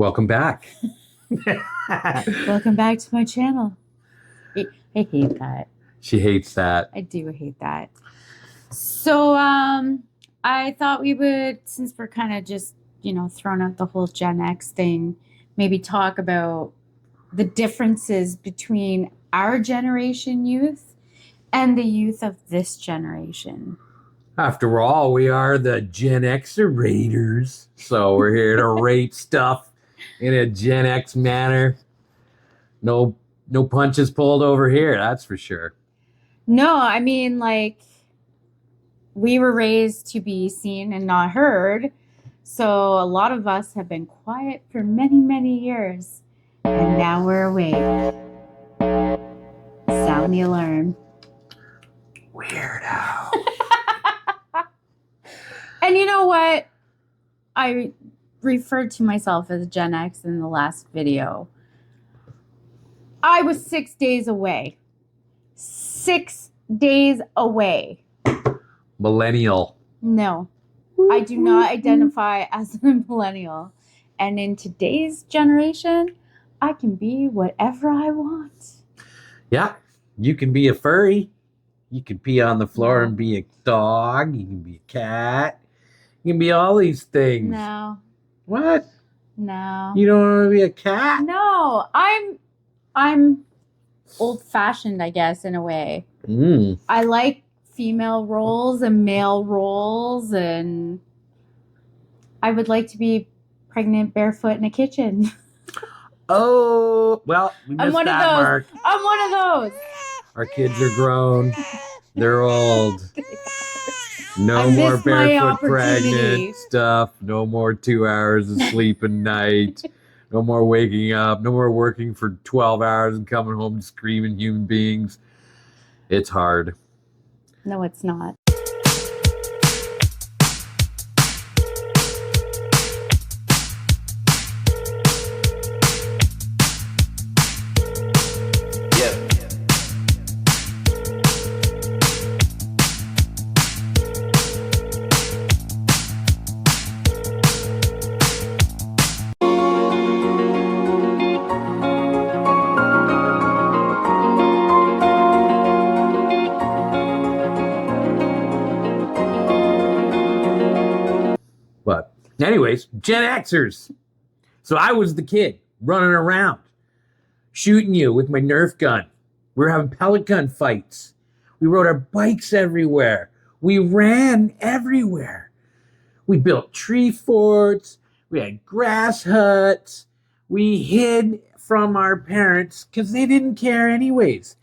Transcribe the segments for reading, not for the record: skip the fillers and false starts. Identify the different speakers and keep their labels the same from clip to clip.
Speaker 1: Welcome back.
Speaker 2: Welcome back to my channel. I hate that.
Speaker 1: She hates that.
Speaker 2: I do hate that. So I thought we would, since we're kind of just, throwing out the whole Gen X thing, maybe talk about the differences between our generation youth and the youth of this generation.
Speaker 1: After all, we are the Gen Xer Raiders. So we're here to rate stuff in a Gen X manner. No punches pulled over here, that's for sure.
Speaker 2: No, I mean, like, we were raised to be seen and not heard. So a lot of us have been quiet for many, many years. And now we're awake. Sound the alarm.
Speaker 1: Weirdo.
Speaker 2: And you know what? I referred to myself as Gen X in the last video. I was 6 days away. 6 days away.
Speaker 1: Millennial.
Speaker 2: No, I do not identify as a millennial. And in today's generation, I can be whatever I want.
Speaker 1: Yeah, you can be a furry. You can pee on the floor and be a dog. You can be a cat. You can be all these things.
Speaker 2: No.
Speaker 1: What?
Speaker 2: No.
Speaker 1: You don't want to be a cat?
Speaker 2: No, I'm old-fashioned, I guess, in a way. I like female roles and male roles, and I would like to be pregnant barefoot in a kitchen.
Speaker 1: Oh, well, we missed that mark.
Speaker 2: I'm one of those.
Speaker 1: Our kids are grown. They're old. No
Speaker 2: I
Speaker 1: more
Speaker 2: missed my
Speaker 1: barefoot
Speaker 2: opportunity.
Speaker 1: pregnant stuff. No more 2 hours of sleep a night. No more waking up. No more working for 12 hours and coming home screaming human beings. It's hard.
Speaker 2: No, it's not.
Speaker 1: But anyways, Gen Xers. So I was the kid running around, shooting you with my Nerf gun. We were having pellet gun fights. We rode our bikes everywhere. We ran everywhere. We built tree forts. We had grass huts. We hid from our parents because they didn't care anyways.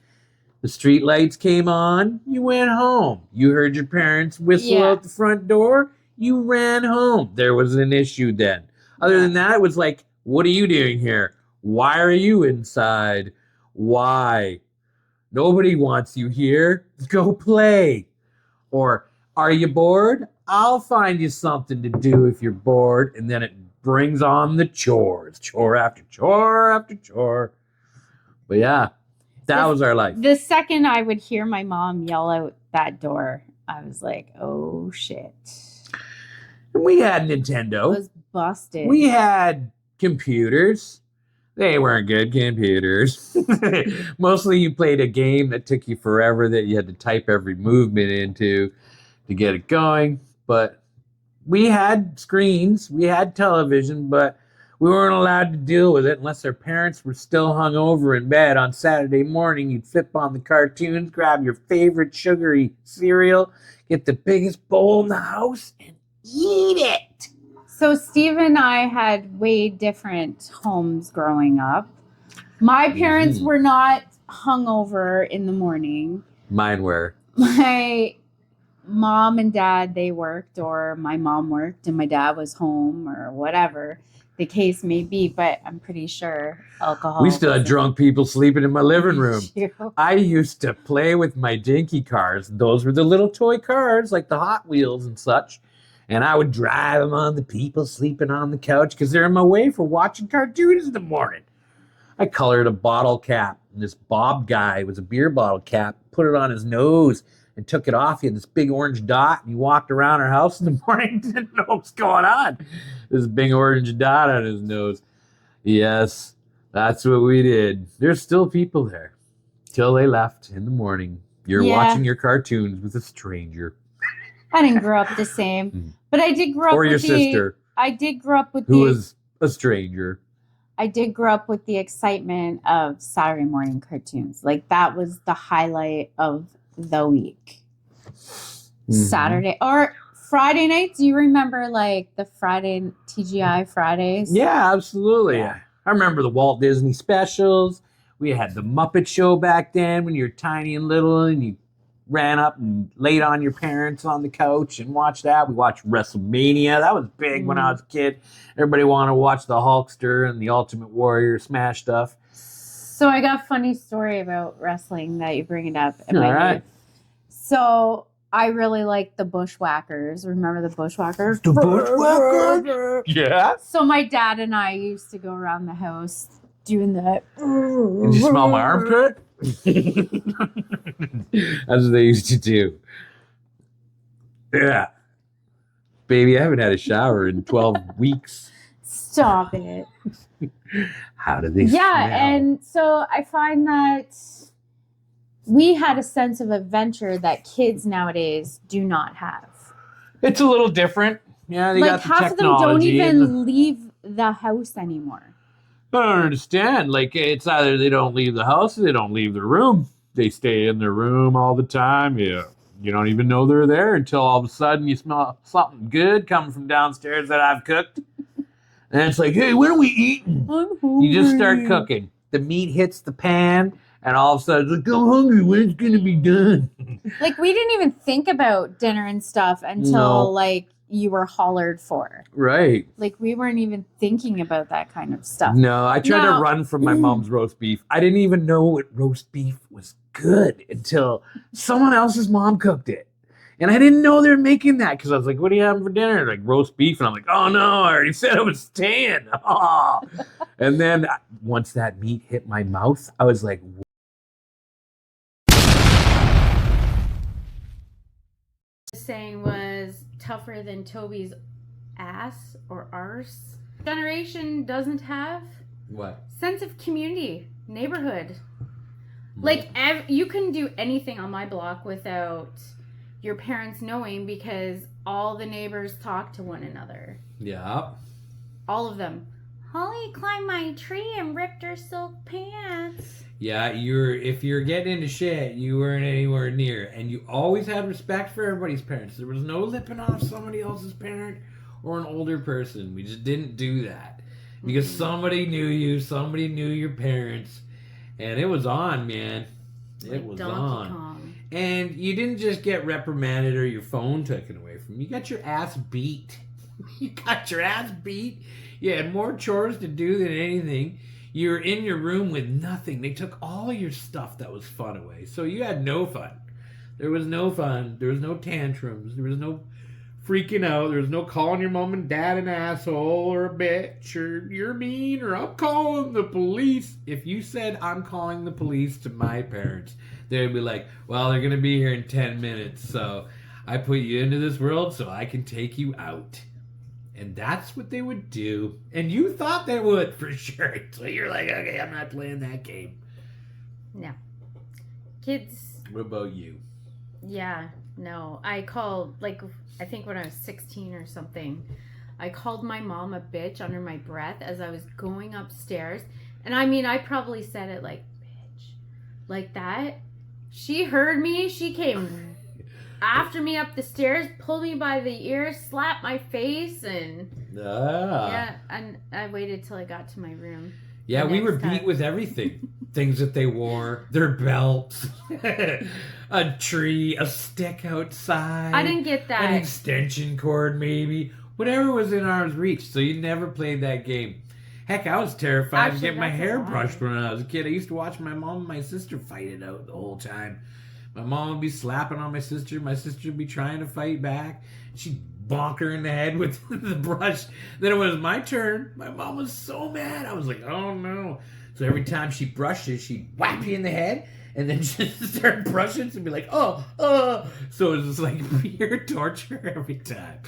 Speaker 1: The street lights came on. You went home. You heard your parents whistle out the front door. You ran home. There was an issue then. Other than that, it was like, what are you doing here? Why are you inside? Why? Nobody wants you here. Go play. Or, are you bored? I'll find you something to do if you're bored. And then it brings on the chores. Chore after chore after chore. But yeah, that was our life.
Speaker 2: The second I would hear my mom yell out that door, I was like, oh, shit.
Speaker 1: We had Nintendo.
Speaker 2: It was busted.
Speaker 1: We had computers. They weren't good computers. Mostly you played a game that took you forever that you had to type every movement into to get it going. But we had screens. We had television, but we weren't allowed to deal with it unless our parents were still hungover in bed on Saturday morning. You'd flip on the cartoons, grab your favorite sugary cereal, get the biggest bowl in the house, and eat it.
Speaker 2: So Steve and I had way different homes growing up. My parents were not hungover in the morning.
Speaker 1: Mine were.
Speaker 2: My mom and dad, they worked, or my mom worked and my dad was home, or whatever the case may be. But I'm pretty sure alcohol.
Speaker 1: We still had drunk people sleeping in my living room.
Speaker 2: True.
Speaker 1: I used to play with my dinky cars. Those were the little toy cars like the Hot Wheels and such. And I would drive them on the people sleeping on the couch because they're in my way for watching cartoons in the morning. I colored a bottle cap. And this Bob guy was a beer bottle cap, put it on his nose and took it off. He had this big orange dot, and he walked around our house in the morning and didn't know what was going on. This big orange dot on his nose. Yes, that's what we did. There's still people there. Till they left in the morning. You're
Speaker 2: Yeah.
Speaker 1: watching your cartoons with a stranger.
Speaker 2: I didn't grow up the same, but I did grow up
Speaker 1: Or
Speaker 2: with
Speaker 1: your sister,
Speaker 2: I did grow up with
Speaker 1: who was a stranger.
Speaker 2: I did grow up with the excitement of Saturday morning cartoons. Like that was the highlight of the week. Saturday or Friday nights. Do you remember like the Friday TGI Fridays?
Speaker 1: Yeah, absolutely.
Speaker 2: Yeah.
Speaker 1: I remember the Walt Disney specials. We had the Muppet Show back then when you were tiny and little and you ran up and laid on your parents on the couch and watched that. We watched WrestleMania. That was big when I was a kid. Everybody wanted to watch the Hulkster and the Ultimate Warrior smash stuff.
Speaker 2: So I got a funny story about wrestling that you bring it up.
Speaker 1: All right.
Speaker 2: So I really like the Bushwhackers. Remember the Bushwhackers?
Speaker 1: The Bushwhackers? Yeah.
Speaker 2: So my dad and I used to go around the house doing that.
Speaker 1: Did you smell my armpit? That's what they used to do. Yeah. Baby, I haven't had a shower in 12 weeks.
Speaker 2: Stop it.
Speaker 1: How do they
Speaker 2: Yeah,
Speaker 1: smell?
Speaker 2: and so I find that we had a sense of adventure that kids nowadays do not have.
Speaker 1: It's a little different. Yeah, they
Speaker 2: Like
Speaker 1: got the
Speaker 2: half of them don't
Speaker 1: technology and
Speaker 2: even leave the house anymore.
Speaker 1: I don't understand. Like, it's either they don't leave the house or they don't leave their room. They stay in their room all the time. Yeah. You don't even know they're there until all of a sudden you smell something good coming from downstairs that I've cooked. And it's like, hey, when are we eating?
Speaker 2: I'm hungry.
Speaker 1: You just start cooking. The meat hits the pan, and all of a sudden it's like, I'm hungry. When's it going to be done?
Speaker 2: Like, we didn't even think about dinner and stuff until,
Speaker 1: No.
Speaker 2: like, you were hollered for.
Speaker 1: Right.
Speaker 2: Like, we weren't even thinking about that kind of stuff.
Speaker 1: No, I tried to
Speaker 2: Now-
Speaker 1: run from my mom's roast beef. I didn't even know what roast beef was good until someone else's mom cooked it. And I didn't know they were making that because I was like, what are you having for dinner? Like roast beef. And I'm like, oh no, I already said it was staying. Oh. And then once that meat hit my mouth, I was like,
Speaker 2: The saying was tougher than Toby's ass or arse. Generation doesn't have
Speaker 1: what?
Speaker 2: sense of community, neighborhood. Like, you couldn't do anything on my block without your parents knowing because all the neighbors talk to one another.
Speaker 1: Yeah.
Speaker 2: All of them. Holly climbed my tree and ripped her silk pants.
Speaker 1: Yeah, if you're getting into shit, you weren't anywhere near. And you always had respect for everybody's parents. There was no lipping off somebody else's parent or an older person. We just didn't do that. Because somebody knew you, somebody knew your parents. And it was on, man. It
Speaker 2: Like
Speaker 1: was
Speaker 2: Donkey
Speaker 1: on.
Speaker 2: Kong.
Speaker 1: And you didn't just get reprimanded or your phone taken away from you. You got your ass beat. You got your ass beat. You had more chores to do than anything. You were in your room with nothing. They took all your stuff that was fun away. So you had no fun. There was no fun. There was no tantrums. There was no freaking out. There was no calling your mom and dad an asshole or a bitch or you're mean or I'm calling the police. If you said I'm calling the police to my parents, they'd be like, well, they're going to be here in 10 minutes. So I put you into this world so I can take you out. And that's what they would do. And you thought they would for sure. So you're like, okay, I'm not playing that game.
Speaker 2: No. Kids.
Speaker 1: What about you?
Speaker 2: Yeah, no. I called, like, I think when I was 16 or something, I called my mom a bitch under my breath as I was going upstairs. And I mean, I probably said it like, bitch, like that. She heard me. She came after me up the stairs, pulled me by the ear, slapped my face, and yeah, and I waited till I got to my room.
Speaker 1: Yeah, we were
Speaker 2: next
Speaker 1: beat
Speaker 2: time.
Speaker 1: with everything. Things that they wore, their belts, a tree, a stick outside.
Speaker 2: I didn't get
Speaker 1: an
Speaker 2: that.
Speaker 1: extension cord, maybe. Whatever was in arm's reach. So you never played that game. Heck, I was terrified to
Speaker 2: Actually,
Speaker 1: get my
Speaker 2: that's a
Speaker 1: hair
Speaker 2: lie.
Speaker 1: brushed when I was a kid. I used to watch my mom and my sister fight it out the whole time. My mom would be slapping on my sister. My sister would be trying to fight back. She'd bonk her in the head with the brush. Then it was my turn. My mom was so mad. I was like, oh no. So every time she brushed it, she'd whap you in the head and then just start brushing and be like, oh. So it was just like pure torture every time.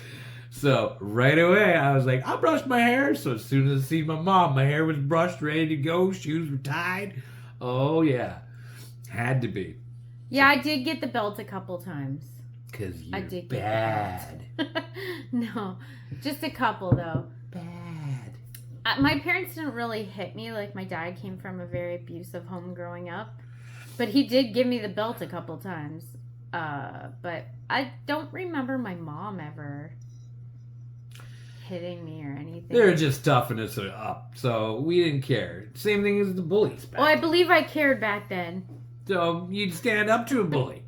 Speaker 1: So right away, I was like, I'll brush my hair. So as soon as I see my mom, my hair was brushed, ready to go. Shoes were tied. Oh, yeah. Had to be.
Speaker 2: Yeah, I did get the belt a couple times.
Speaker 1: Because
Speaker 2: I
Speaker 1: you're
Speaker 2: did
Speaker 1: bad.
Speaker 2: get the belt. No, just a couple, though.
Speaker 1: Bad.
Speaker 2: My parents didn't really hit me. Like, my dad came from a very abusive home growing up. But he did give me the belt a couple times. But I don't remember my mom ever hitting me or anything.
Speaker 1: They were just toughing us up, so we didn't care. Same thing as the bullies back
Speaker 2: Well, I
Speaker 1: then.
Speaker 2: believe I cared back then.
Speaker 1: So you'd stand up to a bully.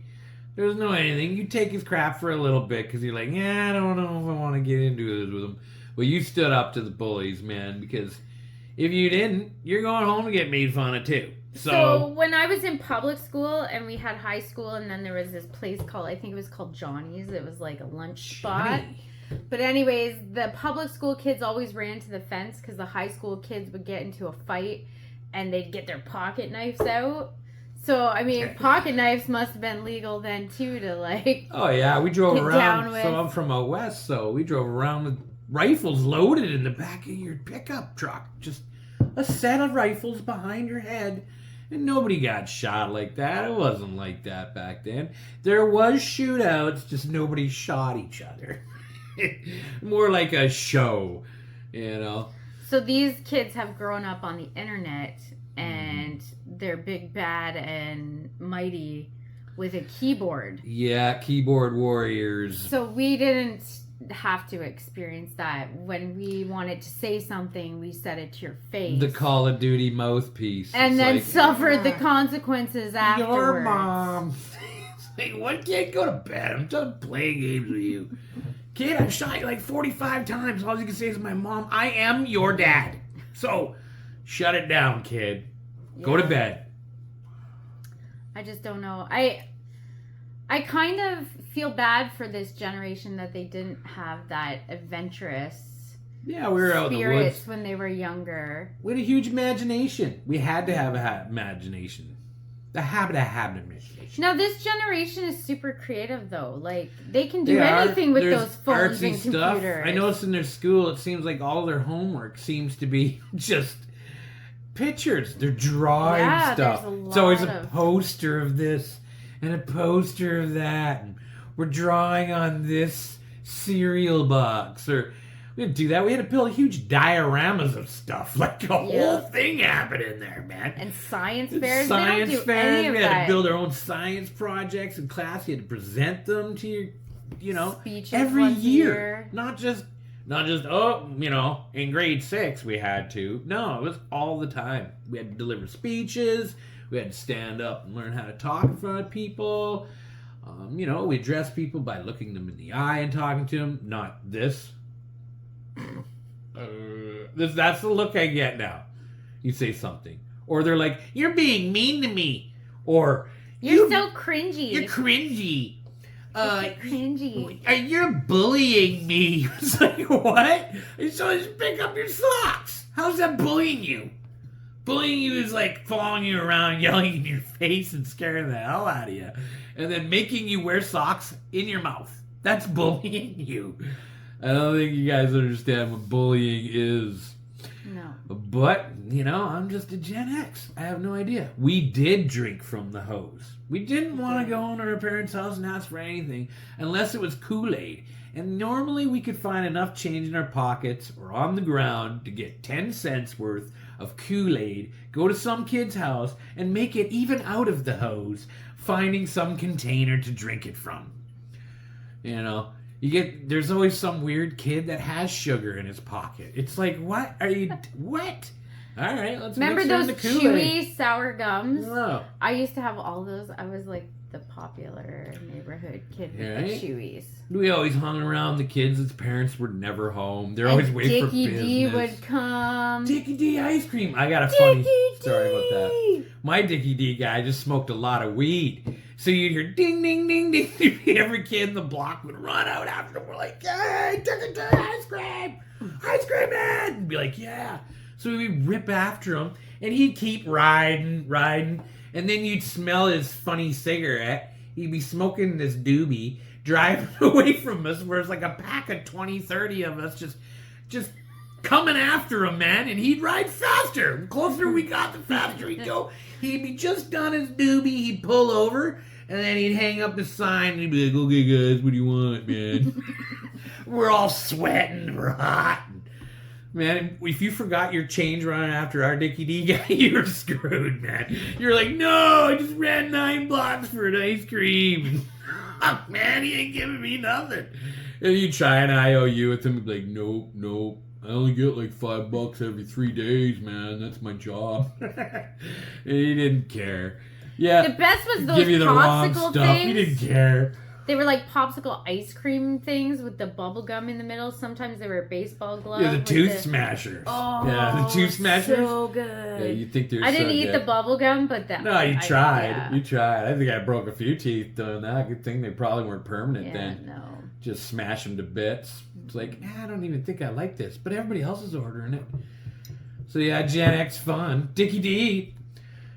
Speaker 1: There's no anything. You take his crap for a little bit because you're like, yeah, I don't know if I want to get into this with him. Well, you stood up to the bullies, man, because if you didn't, you're going home to get made fun of too.
Speaker 2: So when I was in public school and we had high school, and then there was this place called, I think it was called Johnny's. It was like a lunch spot. But anyways, the public school kids always ran to the fence because the high school kids would get into a fight and they'd get their pocket knives out. So, I mean, pocket knives must have been legal then too to like...
Speaker 1: Oh, yeah, we drove
Speaker 2: get
Speaker 1: around.
Speaker 2: down with.
Speaker 1: So I'm from out west, so we drove around with rifles loaded in the back of your pickup truck. Just a set of rifles behind your head. And nobody got shot like that. It wasn't like that back then. There was shootouts, just nobody shot each other. More like a show, you know.
Speaker 2: So these kids have grown up on the internet and they're big, bad, and mighty with a keyboard.
Speaker 1: Yeah, keyboard warriors.
Speaker 2: So we didn't have to experience that. When we wanted to say something, we said it to your face.
Speaker 1: The Call of Duty mouthpiece.
Speaker 2: And
Speaker 1: It's
Speaker 2: then
Speaker 1: like,
Speaker 2: suffered the consequences afterwards.
Speaker 1: your mom. It's like, what, kid? Go to bed. I'm done playing games with you. Kid, I've shot you like 45 times. All you can say is my mom. I am your dad. So, shut it down, kid. Go to bed.
Speaker 2: I just don't know. I kind of feel bad for this generation that they didn't have that adventurous
Speaker 1: Yeah, we were out in the
Speaker 2: spirits
Speaker 1: woods.
Speaker 2: when they were younger.
Speaker 1: We had a huge imagination. We had to have a imagination. The habit of having imagination.
Speaker 2: Now this generation is super creative though. Like they can do
Speaker 1: They are.
Speaker 2: anything with
Speaker 1: There's
Speaker 2: those phones
Speaker 1: artsy
Speaker 2: and
Speaker 1: stuff.
Speaker 2: computers.
Speaker 1: I noticed in their school, it seems like all their homework seems to be just pictures. They're drawing
Speaker 2: Yeah,
Speaker 1: stuff.
Speaker 2: there's a
Speaker 1: It's always
Speaker 2: lot
Speaker 1: a
Speaker 2: of-
Speaker 1: poster of this and a poster of that. And we're drawing on this cereal box. Or we didn't do that. We had to build huge dioramas of stuff. Like a whole thing happened in there, man.
Speaker 2: And science fairs.
Speaker 1: Science
Speaker 2: they don't do
Speaker 1: fairs.
Speaker 2: any of
Speaker 1: We had
Speaker 2: that.
Speaker 1: to build our own science projects in class. You had to present them to your,
Speaker 2: Speeches
Speaker 1: every
Speaker 2: once a
Speaker 1: year. Not just in grade 6 we had to. No, it was all the time. We had to deliver speeches. We had to stand up and learn how to talk in front of people. We address people by looking them in the eye and talking to them. Not this. That's the look I get now. You say something. Or they're like, you're being mean to me. Or,
Speaker 2: You're so cringy.
Speaker 1: you're cringy.
Speaker 2: Cringy.
Speaker 1: You're bullying me. It's like, what? So just pick up your socks. How's that bullying you? Bullying you is like following you around, yelling in your face and scaring the hell out of you. And then making you wear socks in your mouth. That's bullying you. I don't think you guys understand what bullying is.
Speaker 2: No.
Speaker 1: But, I'm just a Gen X. I have no idea. We did drink from the hose. We didn't want to go into our parents' house and ask for anything unless it was Kool-Aid. And normally we could find enough change in our pockets or on the ground to get 10 cents worth of Kool-Aid, go to some kid's house, and make it even out of the hose, finding some container to drink it from. There's always some weird kid that has sugar in his pocket. It's like, what? What? All right, let's
Speaker 2: Remember
Speaker 1: mix in
Speaker 2: those
Speaker 1: the Kool-Aid.
Speaker 2: chewy sour gums?
Speaker 1: No.
Speaker 2: I used to have all those. I was like the popular neighborhood kid with
Speaker 1: Right.
Speaker 2: the chewies.
Speaker 1: We always hung around the kids. Its parents were never home. They're
Speaker 2: And
Speaker 1: always waiting for
Speaker 2: Dickie
Speaker 1: business.
Speaker 2: D would come.
Speaker 1: Dickie D ice cream. I got a funny
Speaker 2: Dickie
Speaker 1: story about that.
Speaker 2: D.
Speaker 1: My Dickie D guy just smoked a lot of weed. So you'd hear ding, ding, ding, ding. Every kid in the block would run out after him. We're like, hey, Dickie D ice cream. Ice cream man. And be like, yeah. So we'd rip after him. And he'd keep riding. And then you'd smell his funny cigarette. He'd be smoking this doobie, driving away from us, where it's like a pack of 20, 30 of us just coming after him, man, and he'd ride faster. The closer we got, the faster he'd go. He'd be just done his doobie, he'd pull over, and then he'd hang up the sign, and he'd be like, okay, guys, what do you want, man? We're all sweating, we're hot. Man, if you forgot your change running after our Dickie D guy, you were screwed, man. You're like, no, I just ran 9 blocks for an ice cream. Oh, man, he ain't giving me nothing. And you try an IOU with him, he'd be like, nope. I only get like $5 every 3 days, man. That's my job. And he didn't care. Yeah.
Speaker 2: The best was those
Speaker 1: give you the wrong
Speaker 2: popsicle
Speaker 1: stuff.
Speaker 2: things.
Speaker 1: He didn't care.
Speaker 2: They were like popsicle ice cream things with the bubble gum in the middle. Sometimes they were a baseball glove.
Speaker 1: Yeah, the tooth smashers.
Speaker 2: Oh,
Speaker 1: yeah, the tooth smashers.
Speaker 2: So good.
Speaker 1: Yeah, you think they're
Speaker 2: I didn't
Speaker 1: so
Speaker 2: eat
Speaker 1: good.
Speaker 2: the bubble gum, but that.
Speaker 1: No, you tried.
Speaker 2: Yeah.
Speaker 1: You tried. I think I broke a few teeth doing that. Good thing they probably weren't permanent then.
Speaker 2: No.
Speaker 1: Just smash them to bits. It's like, I don't even think I like this, but everybody else is ordering it. So yeah, Gen X fun. Dickie D.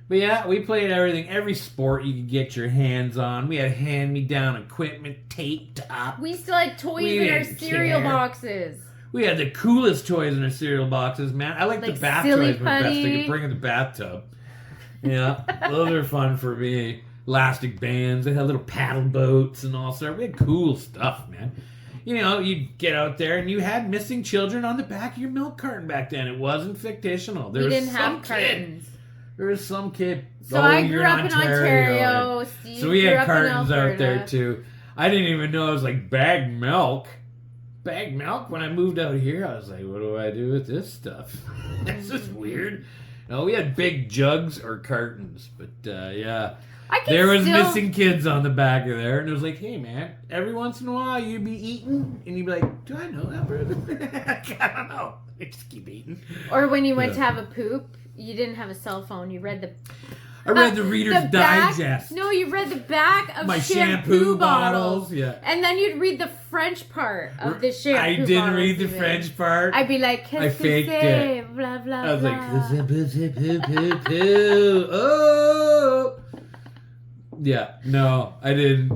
Speaker 1: But yeah, we played everything. Every sport you could get your hands on. We had hand-me-down equipment taped up.
Speaker 2: We still had toys
Speaker 1: We
Speaker 2: in our
Speaker 1: didn't
Speaker 2: cereal
Speaker 1: care.
Speaker 2: boxes.
Speaker 1: We had the coolest toys in our cereal boxes, man. I like the
Speaker 2: Like
Speaker 1: bath
Speaker 2: Silly
Speaker 1: toys were the best. They
Speaker 2: Putty.
Speaker 1: could bring in the bathtub. Yeah, those are fun for me. Elastic bands. They had little paddle boats and all sorts. We had cool stuff, man. You know, you'd get out there and you had missing children on the back of your milk carton back then. It wasn't fictional. There
Speaker 2: We
Speaker 1: was
Speaker 2: didn't
Speaker 1: some
Speaker 2: have
Speaker 1: kid.
Speaker 2: cartons.
Speaker 1: There was some kid.
Speaker 2: So
Speaker 1: oh,
Speaker 2: I grew
Speaker 1: you're
Speaker 2: up in Ontario. Steve
Speaker 1: So we
Speaker 2: grew
Speaker 1: had
Speaker 2: up in
Speaker 1: cartons out there
Speaker 2: Alberta.
Speaker 1: too. I didn't even know it was like bagged milk. Bagged milk? When I moved out here, I was like, what do I do with this stuff? This is weird. No, we had big jugs or cartons. But yeah.
Speaker 2: I can
Speaker 1: There was
Speaker 2: still...
Speaker 1: missing kids on the back of there, and it was like, hey man, every once in a while you'd be eating, and you'd be like, do I know that person? I don't know. I just keep eating.
Speaker 2: Or when you went to have a poop, you didn't have a cell phone. You read the...
Speaker 1: I read the Reader's
Speaker 2: back-
Speaker 1: Digest.
Speaker 2: No, you read the back of
Speaker 1: My
Speaker 2: shampoo bottles.
Speaker 1: Yeah.
Speaker 2: And then you'd read the French part of the shampoo
Speaker 1: I didn't
Speaker 2: bottles
Speaker 1: read the
Speaker 2: even.
Speaker 1: French part.
Speaker 2: I'd be like,
Speaker 1: I
Speaker 2: qu'est-ce que
Speaker 1: faked
Speaker 2: c'est?
Speaker 1: it.
Speaker 2: Blah, blah,
Speaker 1: I was like,
Speaker 2: blah.
Speaker 1: oh. Yeah, no, I didn't.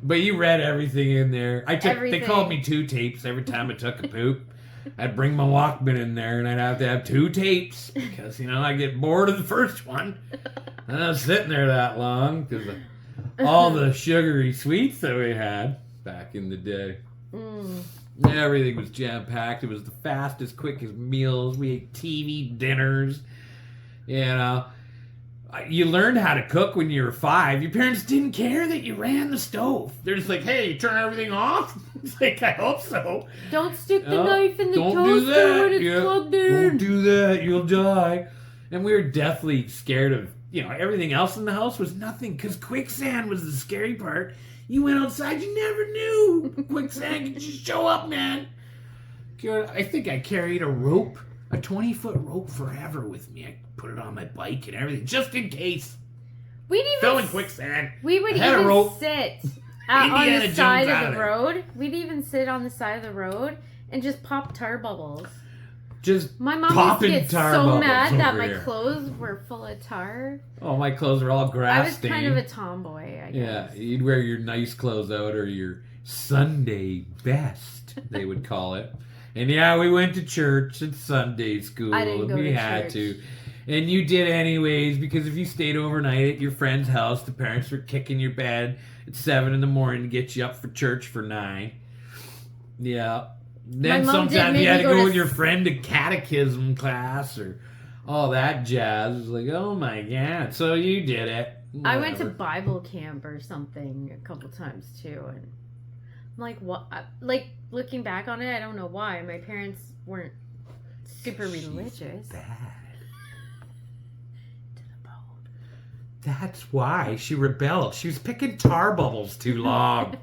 Speaker 1: But you read everything in there. I took.
Speaker 2: Everything.
Speaker 1: They called me 2 tapes every time I took a poop. I'd bring my Walkman in there, and I'd have to have 2 tapes because I get bored of the first one. And I was sitting there that long because of all the sugary sweets that we had back in the day.
Speaker 2: Mm.
Speaker 1: Everything was jam packed. It was the fastest, quickest meals. We ate TV dinners. You learned how to cook when you were 5. Your parents didn't care that you ran the stove. They're just like, hey, you turn everything off? It's like, I hope so.
Speaker 2: Don't stick the knife in the
Speaker 1: Don't
Speaker 2: toaster
Speaker 1: do that.
Speaker 2: when it's
Speaker 1: Yeah.
Speaker 2: plugged in.
Speaker 1: Don't do that. You'll die. And we were deathly scared of, everything else in the house was nothing because quicksand was the scary part. You went outside, you never knew. Quicksand could just show up, man. I think I carried a rope, a 20-foot rope forever with me. I put it on my bike and everything, just in case.
Speaker 2: We'd even
Speaker 1: Fell in quicksand.
Speaker 2: We would
Speaker 1: I had a
Speaker 2: even
Speaker 1: rope.
Speaker 2: sit on
Speaker 1: Indiana
Speaker 2: the side
Speaker 1: Jones out
Speaker 2: of
Speaker 1: of
Speaker 2: the
Speaker 1: there.
Speaker 2: road. We'd even sit on the side of the road and just pop tar bubbles.
Speaker 1: Just
Speaker 2: My mom used to
Speaker 1: popping
Speaker 2: get
Speaker 1: tar
Speaker 2: so
Speaker 1: bubbles
Speaker 2: mad that
Speaker 1: over
Speaker 2: my
Speaker 1: here.
Speaker 2: clothes were full of tar.
Speaker 1: Oh, my clothes are all
Speaker 2: I
Speaker 1: grass
Speaker 2: was
Speaker 1: stained.
Speaker 2: kind of a tomboy, I
Speaker 1: Yeah,
Speaker 2: guess.
Speaker 1: you'd wear your nice clothes out or your Sunday best, they would call it. And yeah, we went to church at Sunday school.
Speaker 2: I didn't
Speaker 1: and
Speaker 2: go
Speaker 1: we
Speaker 2: to
Speaker 1: had
Speaker 2: church.
Speaker 1: to. And you did anyways, because if you stayed overnight at your friend's house, the parents were kicking your bed at 7 in the morning to get you up for church for 9. Yeah. Then
Speaker 2: My mom did
Speaker 1: sometimes
Speaker 2: make
Speaker 1: you had
Speaker 2: me
Speaker 1: to
Speaker 2: go
Speaker 1: go
Speaker 2: to
Speaker 1: with your friend to catechism class or all that jazz. It was like, oh my God. So you did it.
Speaker 2: I went to
Speaker 1: Whatever.
Speaker 2: Bible camp or something a couple times too, and I'm like, what? Like looking back on it, I don't know why. My parents weren't super religious.
Speaker 1: Bad. That's why she rebelled. She was picking tar bubbles too long.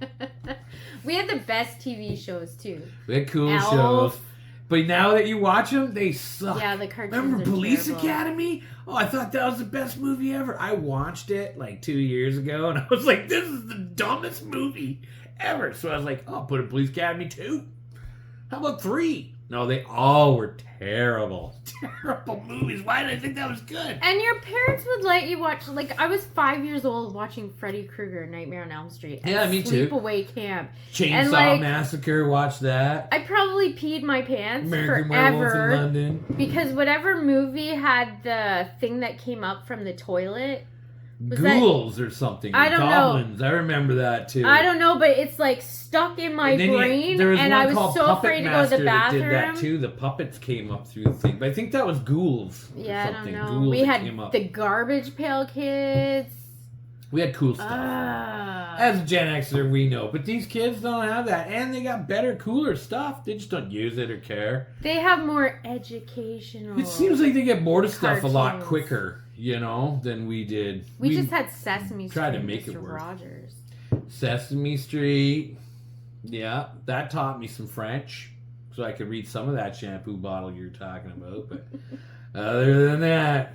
Speaker 2: We had the best TV shows too.
Speaker 1: We had cool
Speaker 2: Elf.
Speaker 1: shows. But now that you watch them, they suck.
Speaker 2: Yeah, the cartoons.
Speaker 1: Remember
Speaker 2: are
Speaker 1: Police
Speaker 2: terrible.
Speaker 1: Academy? Oh, I thought that was the best movie ever. I watched it like 2 years ago, and I was like, this is the dumbest movie ever. So I was like, oh, I'll put in Police Academy 2. How about 3? No, they all were terrible. Terrible movies. Why did I think that was good?
Speaker 3: And your parents would let you watch, like, I was 5 years old watching Freddy Krueger, Nightmare on Elm Street. And
Speaker 1: Yeah, me too.
Speaker 3: Sleepaway Camp.
Speaker 1: Chainsaw
Speaker 3: And, like,
Speaker 1: Massacre, watch that.
Speaker 3: I probably peed my pants
Speaker 1: American Werewolf in
Speaker 3: forever.
Speaker 1: London.
Speaker 3: Because whatever movie had the thing that came up from the toilet. Was
Speaker 1: Ghouls or something.
Speaker 3: I don't know.
Speaker 1: Goblins. I remember that too.
Speaker 3: I don't know, but it's like stuck in my
Speaker 1: And then
Speaker 3: brain,
Speaker 1: there was
Speaker 3: and
Speaker 1: one
Speaker 3: I was
Speaker 1: called
Speaker 3: so
Speaker 1: Puppet
Speaker 3: afraid to go to
Speaker 1: Master
Speaker 3: the
Speaker 1: that did that
Speaker 3: bathroom.
Speaker 1: too. The puppets came up through the thing, but I think that was ghouls.
Speaker 3: Yeah, I
Speaker 1: or
Speaker 3: don't
Speaker 1: something.
Speaker 3: know.
Speaker 1: Ghouls
Speaker 3: We
Speaker 1: that
Speaker 3: had
Speaker 1: came up.
Speaker 3: the Garbage Pail Kids.
Speaker 1: We had cool stuff. As Gen Xer, we know, but these kids don't have that, and they got better, cooler stuff. They just don't use it or care.
Speaker 3: They have more educational.
Speaker 1: It seems like they get bored of stuff a lot
Speaker 3: Cartoons.
Speaker 1: quicker, than we did.
Speaker 3: We just had Sesame Street.
Speaker 1: tried to
Speaker 3: and
Speaker 1: make it
Speaker 3: Mr.
Speaker 1: work.
Speaker 3: Rogers.
Speaker 1: Sesame Street. Yeah, that taught me some French, so I could read some of that shampoo bottle you're talking about. But other than that,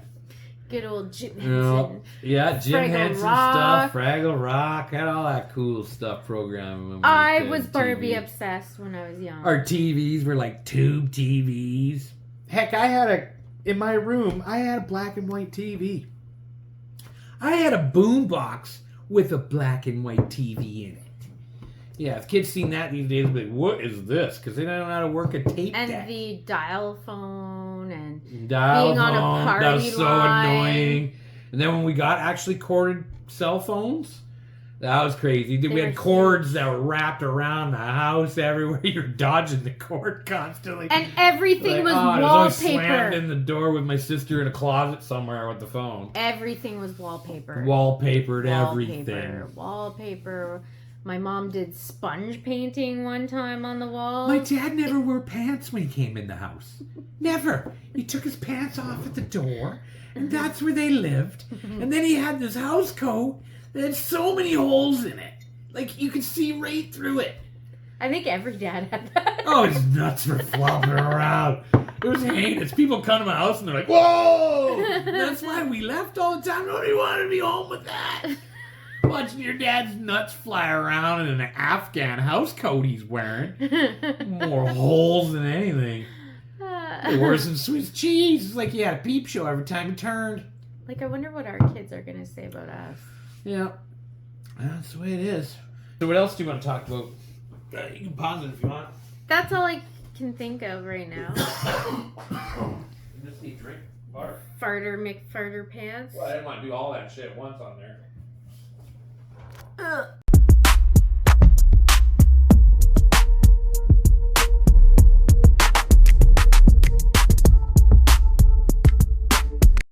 Speaker 3: Good old Jim
Speaker 1: you know,
Speaker 3: Henson.
Speaker 1: yeah, Jim
Speaker 3: Fraggle
Speaker 1: Henson
Speaker 3: Rock.
Speaker 1: stuff, Fraggle Rock, had all that cool stuff programming. When we
Speaker 3: I
Speaker 1: were
Speaker 3: was
Speaker 1: kids,
Speaker 3: Barbie
Speaker 1: TV.
Speaker 3: obsessed when I was young.
Speaker 1: Our TVs were like tube TVs. Heck, in my room, I had a black and white TV. I had a boom box with a black and white TV in it. Yeah, if kids seen that these days, they'll be like, what is this? Because they don't know how to work a tape
Speaker 3: And
Speaker 1: deck.
Speaker 3: the dial phone and
Speaker 1: Dial
Speaker 3: being on a
Speaker 1: phone,
Speaker 3: party
Speaker 1: that was so
Speaker 3: line.
Speaker 1: annoying. And then when we got actually corded cell phones, that was crazy.
Speaker 3: They
Speaker 1: We
Speaker 3: were
Speaker 1: had cords that were wrapped around the house everywhere. You're dodging the cord constantly.
Speaker 3: and everything was
Speaker 1: I was always slammed
Speaker 3: wallpaper.
Speaker 1: in the door with my sister in a closet somewhere with the phone.
Speaker 3: Everything was wallpaper.
Speaker 1: Wallpapered everything.
Speaker 3: Wallpaper. My mom did sponge painting one time on the wall.
Speaker 1: My dad never wore pants when he came in the house. Never. He took his pants off at the door, and that's where they lived. And then he had this house coat that had so many holes in it. Like, you could see right through it.
Speaker 3: I think every dad had that.
Speaker 1: Oh, his nuts were flopping around. It was heinous. People come to my house and they're like, whoa! That's why we left all the time. Nobody wanted to be home with that. Watching your dad's nuts fly around in an Afghan house coat he's wearing. More holes than anything. Worse than Swiss cheese. It's like he had a peep show every time he turned.
Speaker 3: Like, I wonder what our kids are going to say about us.
Speaker 1: Yeah. That's the way it is. So what else do you want to talk about? You can pause it if you want.
Speaker 3: That's all I can think of right now.
Speaker 1: You just need drink water.
Speaker 3: Farter McFarter pants.
Speaker 1: Well, I didn't want to do all that shit at once on there.